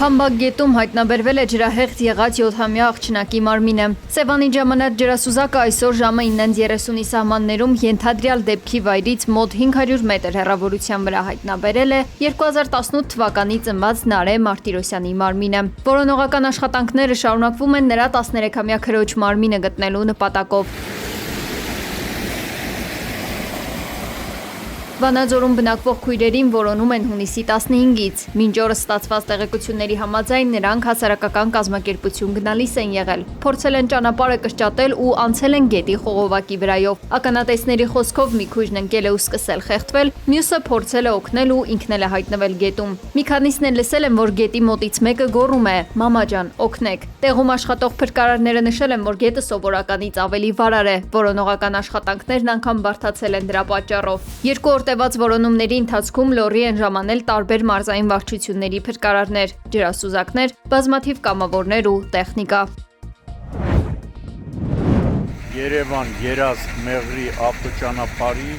Փամբակ գետում հայտնաբերվել է ջրահեղձ եղած 7-ամյա աղջնակի մարմինը։ Սևանի ժամանակ ջրասուզակը այսօր ժամը 9:30-ի սահմաններում ենթադրյալ դեպքի վայրից մոտ 500 մետր հեռավորության վրա հայտնաբերել է 2018 թվականի ծնված Նարէ Մարտիրոսյանի մարմինը։ Որոնողական աշխատանքները շարունակվում են նրա 13-ամյա քրոջ մարմինը գտնելու նպատակով։ Վանաձորում բնակվող քույրերին որոնում են հունիսի 15-ից։ Մինչ օրս ստացված տեղեկությունների համաձայն նրանք հասարակական կազմակերպություն գնալիս են եղել։ Փորձել են ճանապարհը կրճատել ու անցել են գետի խողովակի վրայով։ Ականատեսների խոսքով մի քույրն ընկել է ու սկսել խեղդվել, մյուսը փորձել է օգնել ու ինքն էլ է հայտնվել գետում։ Մի քանիսն էլ լսել են, որ գետի մոտից մեկը գոռում է. «Մամա ջան, օգնեք»։ Տեղում աշխատող փրկարարները նշել են, որ գետը սովորականից ավելի վարար է։ Որոնողական աշխատանքներն անգամ բարդացել են դրա պատճառով։ Երկու օր տևած որոնումների ընթացքում լոռի են ժամանել տարբեր մարզային վարչությունների փրկարարներ, ջրասուզակներ, բազմաթիվ կամավորներ ու տեխնիկա։ Երևան Երազք Մեղրի ավտոճանապարհի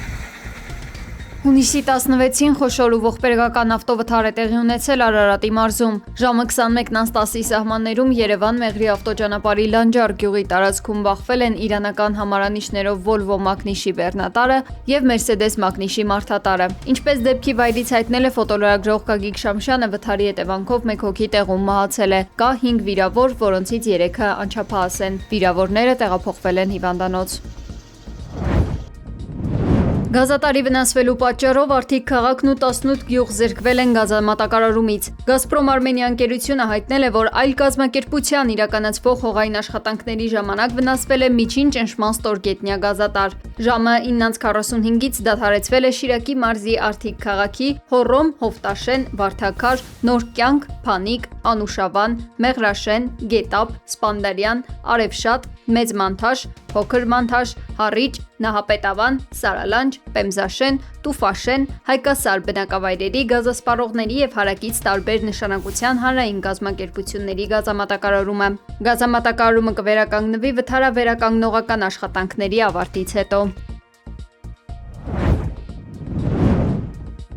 Հունիսի 16-ին խոշոր ու ողբերգական ավտովթար է տեղի ունեցել Արարատի մարզում։ Ժամը 21:10-ի սահմաններում Երևան-Մեղրի ավտոճանապարհի Լանջար գյուղի տարածքում բախվել են իրանական համարանիշներով Volvo Մակնիշի բեռնատարը եւ Mercedes Մակնիշի մարդատարը։ Ինչպես դեպքի վայրից հայտնել է ֆոտոլրագրող Գագիկ Շամշյանը, վթարի հետևանքով 1 հոգի տեղում մահացել է։ Կա 5 վիրավոր, որոնցից 3-ը անչափահաս են։ Վիրավորները տեղափոխվել են հիվանդանոց։ Գազատարի վնասվելու պատճառով Արթիկ քաղաքն ու 18 գյուղ զրկվել են գազամատակարարումից։ Գազպրոմ Արմենիա ընկերությունը հայտնել է, որ այլ կազմակերպության իրականացվող հողային աշխատանքների ժամանակ վնասվել է միջին ճնշման ստորգետնյա գազատար։ Ժամը 9:45-ից դադարեցվել է Շիրակի մարզի Արթիկ քաղաքի Հոռոմ, Հովտաշեն, Վարդաքար, Նոր կյանք, Փանիկ, Անուշավան, Մեղրաշեն, Գետապ, Սպանդարյան, Արևշատ, Մեծ Մանթաշ, Փոքր Մանթաշ, Հառիճ, Նահապետավան, Սարալանջ, Պեմզաշեն, Տուֆաշեն, Հայկասար բնակավայրերի գազասպառողների եւ հարակից տարբեր նշանակության հանրային կազմակերպությունների գազամատակարարումը։ Գազամատակարարումը կվերականգնվի վթարավերականգնողական աշխատանքների ավարտից հետո։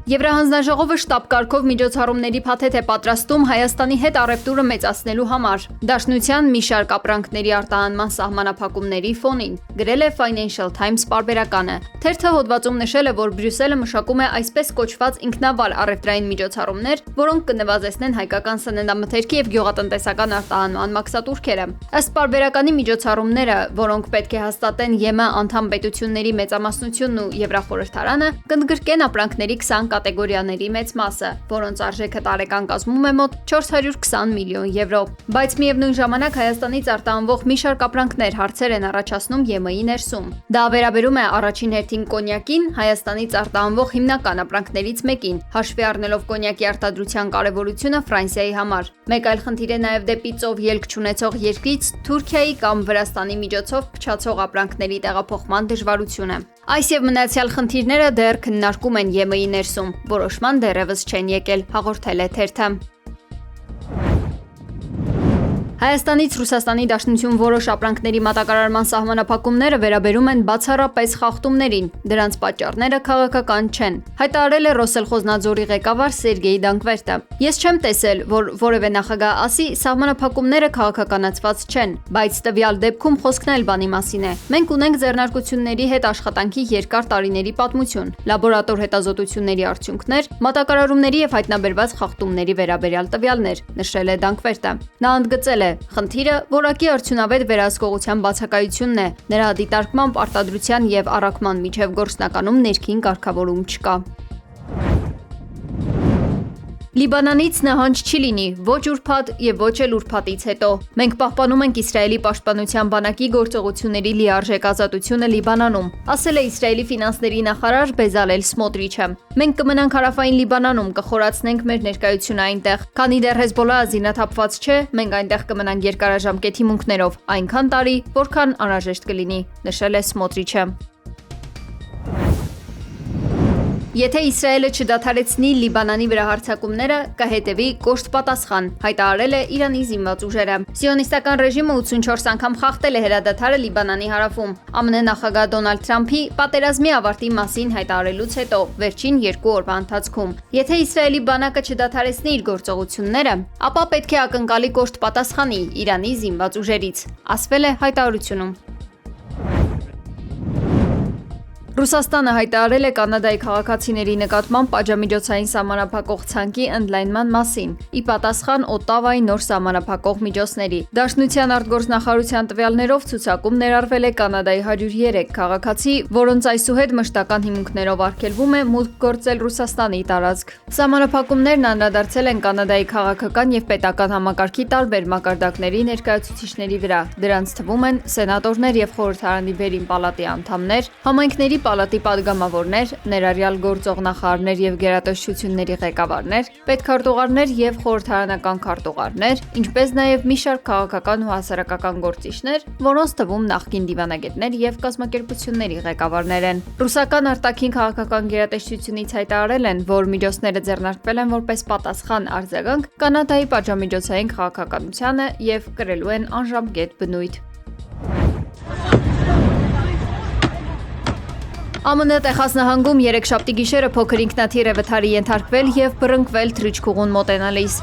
Եվրահանձնաժողովը շտապ կարգով միջոցառումների փաթեթ է պատրաստում Հայաստանի հետ առևտուրը մեծացնելու համար։ Դաշնության մի շարք ապրանքների արտահանման սահմանափակումների ֆոնին, գրել է Financial Times պարբերականը։ Թերթը հոդվածում նշել է, որ Բրյուսելը մշակում է այսպես կոչված ինքնավար առևտրային միջոցառումներ, որոնք կնվազեցնեն հայկական սննդամթերքի եւ գյուղատնտեսական արտահանման մաքսատուրքերը։ Ըստ պարբերականի միջոցառումները, որոնք պետք է հաստատեն ԵՄ անդամ պետությունների մեծամասնությունն ու Եվրախորհրդարանը, կընդգրկեն ապրանքների 20 կատեգորիաների մեծ մասը, որոնց արժեքը տարեկան կազմում է մոտ 420 միլիոն եվրո։ Բայց միևնույն ժամանակ Հայաստանից արտահանվող մի շարք ապրանքներ հարցեր են առաջացնում ԵՄ-ի ներսում։ Դա վերաբերում է առաջին հերթին կոնյակին, Հայաստանից արտահանվող հիմնական ապրանքներից մեկին, հաշվի առնելով կոնյակի արտադրության կարևորությունը Ֆրանսիայի համար։ Մեկ այլ խնդիր է նաև դեպի ծով ելք չունեցող երկրից Թուրքիայի կամ Վրաստանի միջոցով փչացող ապրանքների տեղափոխման դժվարությունը։ Այս եւ մնացյալ խնդիրները դեռ քննարկում են ԵՄ-ի ներսում, որոշման դեռևս չեն եկել, հաղորդել է թերթը։ Հայաստանից Ռուսաստանի Դաշնություն որոշ ապրանքների մատակարարման սահմանափակումները վերաբերում են բացառապես խախտումներին, դրանց պատճառները քաղաքական չեն, հայտարարել է Ռոսելխոզնաձորի ղեկավար Սերգեյ Դանկվերտը։ Ես չեմ տեսել, որ որևէ նախագահ ասի սահմանափակումները քաղաքականացված չեն, բայց տվյալ դեպքում խոսքն այլ բանի մասին է։ Մենք ունենք ձեռնարկությունների հետ աշխատանքի երկար տարիների պատմություն, լաբորատոր հետազոտությունների արդյունքներ, մատակարարումների եւ հայտնաբերված խախտումների վերաբերյալ տվյալներ, նշել է Դանկվերտը։ Նա ընդգծել է. Խնդիրը որակի արդյունավետ վերահսկողության բացակայությունն է, նրա դիտարկմամբ արտադրության եւ առաքման միջև գործնականում ներքին կարգավորում չկա։ Լիբանանից նահանջ չի լինի, ոչ ուրբաթ եւ ոչ էլ ուրբաթից հետո։ Մենք պահպանում ենք Իսրայելի պաշտպանության բանակի գործողությունների լիարժեք ազատությունը Լիբանանում, ասել է Իսրայելի ֆինանսների նախարար Բեզալել Սմոտրիչը։ Մենք կմնանք հարավային Լիբանանում, կխորացնենք մեր ներկայությունը այնտեղ։ Քանի դեռ Հեզբոլլահը զինաթափված չէ, մենք այնտեղ կմնանք երկարաժամկետ հիմունքներով, այնքան տարի, որքան անհրաժեշտ կլինի, նշել է Սմոտրիչը։ Եթե Իսրայելը չդադարեցնի Լիբանանի վրա հարձակումները, կհետևի կոշտ պատասխան, հայտարարել է Իրանի զինված ուժերը։ Սիոնիստական ռեժիմը 84 անգամ խախտել է հրադադարը Լիբանանի հարավում։ ԱՄՆ նախագահ Դոնալդ Թրամփի պատերազմի ավարտի մասին հայտարարելուց հետո վերջին 2 օրվա ընթացքում։ Եթե Իսրայելի բանակը չդադարեցնի իր գործողությունները, ապա պետք է ակնկալի կոշտ պատասխանի Իրանի զինված ուժերից, ասվել է հայտարարությունում։ Ռուսաստանը հայտարարել է Կանադայի քաղաքացիների նկատմամբ պատժամիջոցային սահմանափակող ցանկի ընդլայնման մասին, ի պատասխան Օտավայի նոր սահմանափակող միջոցների։ Դաշնության արտգործնախարարության տվյալներով ցուցակում ներառվել է Կանադայի 103 քաղաքացի, որոնց այսուհետ մշտական հիմունքներով արգելվում է մուտք գործել Ռուսաստանի տարածք։ Սահմանափակումներն անդրադարձել են Կանադայի քաղաքական եւ պետական համակարգի տարբեր մակարդակների ներկայացուցիչների վրա։ Դրանց թվում են սենատորներ եւ խորհրդարանի վերին պալատի անդամներ, համայնքների պալատի падգամավորներ, ներառյալ գործող նախարարներ եւ գերատեսչությունների ղեկավարներ, պետքարտուղարներ եւ խորհրդարանական քարտուղարներ, ինչպես նաեւ մի շարք քաղաքական ու հասարակական գործիչներ, որոնց թվում նախկին դիվանագետներ եւ կազմակերպությունների ղեկավարներ են։ Ռուսական արտաքին քաղաքական գերատեսչությունից հայտարարել են, որ միջոցները ձեռնարկվել են որպես պատասխան արձագանք Կանադայի պատժամիջոցային քաղաքականությանը եւ կրելու են անժամկետ բնույթ։ ԱՄՆ Տեխաս նահանգում երեքշաբթի գիշերը փոքր ինքնաթիռ է վթարի ենթարկվել եւ բռնկվել թռիչքուղուն մոտենալիս։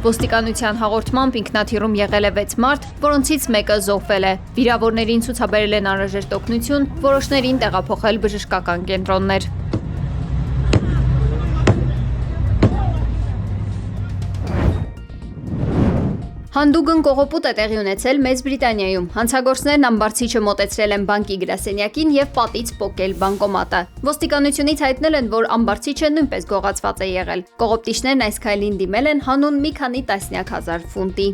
Ոստիկանության հաղորդմամբ ինքնաթիռում եղել է 6 մարդ, որոնցից մեկը զոհվել է։ Վիրավորներին ցուցաբերել են անհրաժեշտ օգնություն, որոշներին տեղափոխել բժշկական կենտրոններ։ Հանդուգն կողոպուտ է տեղի ունեցել Մեծ Բրիտանիայում։ Հանցագործներն ամբարձիչը մոտեցրել են բանկի գրասենյակին եւ պատից պոկել բանկոմատը։ Ոստիկանությունից հայտնել են, որ ամբարձիչը նույնպես գողացված է եղել։ Կողոպտիչներն այս քայլին դիմել են հանուն մի քանի տասնյակ հազար ֆունտի։